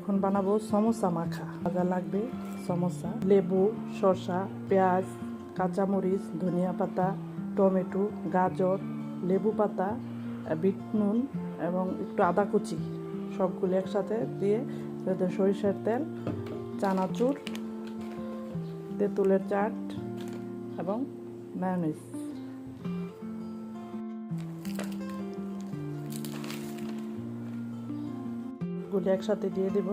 এখন বানাবো সমোসা মাখা। ভাজা লাগবে সমোসা, লেবু, শসা, পেঁয়াজ, কাঁচামরিচ, ধনিয়া পাতা, টমেটো, গাজর, লেবু পাতা, বিট নুন এবং একটু আদা কুচি সবগুলো একসাথে দিয়ে সরিষার তেল, চানাচুর, তেঁতুলের চাট এবং মায়োনিজ গুলি একসাথে দিয়ে দেব।